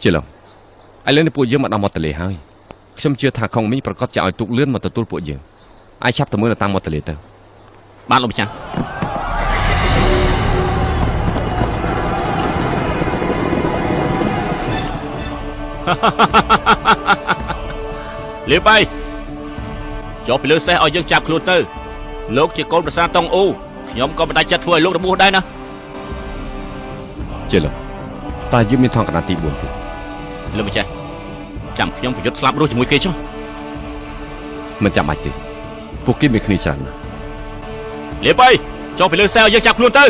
ជាឡងឥឡូវនេះពួកយើងមកដល់មាត់ទន្លេហើយខ្ញុំជឿថាខុងមីងប្រកាសจะឲ្យទូកលឿនមកទទួលពួកយើងអាចឆាប់ទៅមើលនៅតាមមាត់ទន្លេទៅបានលោកម្ចាស់លៀបអីចុះពីលើសេះឲ្យយើងចាប់ខ្លួនទៅលោកជាកូនប្រសាតុងអ៊ូខ្ញុំក៏មិនដាច់ចិត្តធ្វើឲ្យលោករបួសដែរណាជាឡងតែយើងមានថងកណ្ដាលទី4ទៀតលោកម្ចាស់ចាំខ្ញុំប្រយុទ្ធស្លាប់រស់ជាមួយគេចុះមិនចាំបាច់ទេពួកគេមានគ្នាច្រើនណាស់លៀបអីចុះពីលើសេះឲ្យយើងចាប់ខ្លួនទៅ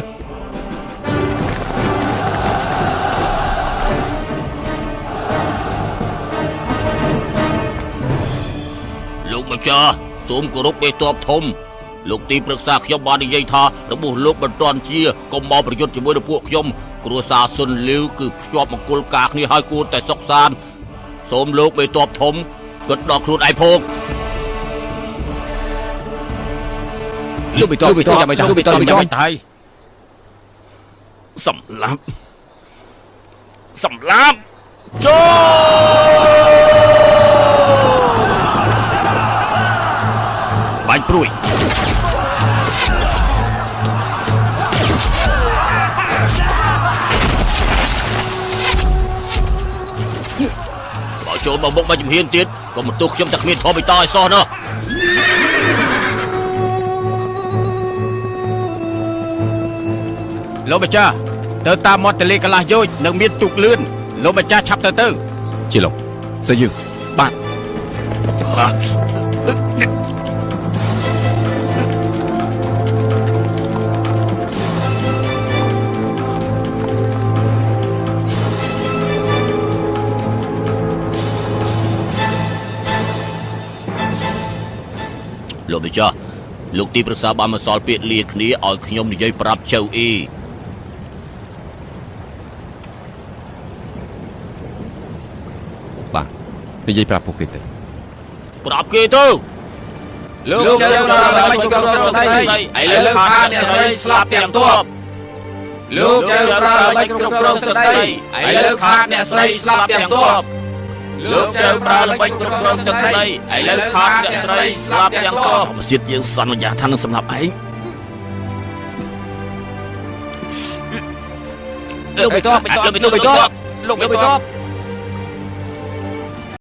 លោកម្ចាស់សូមគោរពមេតបធំលោកទីប្រឹក្សាខ្ញុំបាននិយាយថារបួសលោកមិនទាន់ជាកុំមកប្រយុទ្ធជាមួយនឹងពួកខ្ញុំគ្រួសារសុនលាវគឺភ្ជាប់មង្គលការគ្នាឲ្យគួរតែសុខសាន្តសូមលោកមេតបធំគិតដល់ខ្លួនឯងផងលោកមេតបចាំមិនទៅសម្លាប់ចូលបាញ់ព្រួយបើចូលមកមុខមកជំហានទៀតក៏មិនទោសខ្ញុំតែគ្មានធម៌បិតឲ្យសោះណោះលោកម្ចាស់ទៅតាមមាត់ទន្លេកន្លះយោជនឹងមានទូកលឿនលោកម្ចាស់ឆាប់ទៅជាឡងទៅយើងបាទលោកម្ចាស់លោកទីប្រឹក្សាបានមកសល់ពាក្យលាគ្នាឲ្យខ្ញុំនិយាយប្រាប់ចៅអ៊ីបាទនិយាយប្រាប់ពួកគេទៅប្រាប់គេទៅលោកចៅប្រមិនគ្រប់គ្រងដីឥឡូវខាអ្នកស្រីស្លាប់ទាំងទ័ពលោកចៅប្រមិនគ្រប់គ្រងដីឥឡូវខាអ្នកស្រីស្លាប់ទាំងទ័ពលោកចៅប្រើល្បិចគ្រប់គ្រងទឹកដីឥឡូវខាតអ្នកស្រីស្លាប់ទាំងទ័ពប្រសិទ្ធយើងសន្យាថានឹងសម្លាប់ឯងលោកបិទលោកបិទ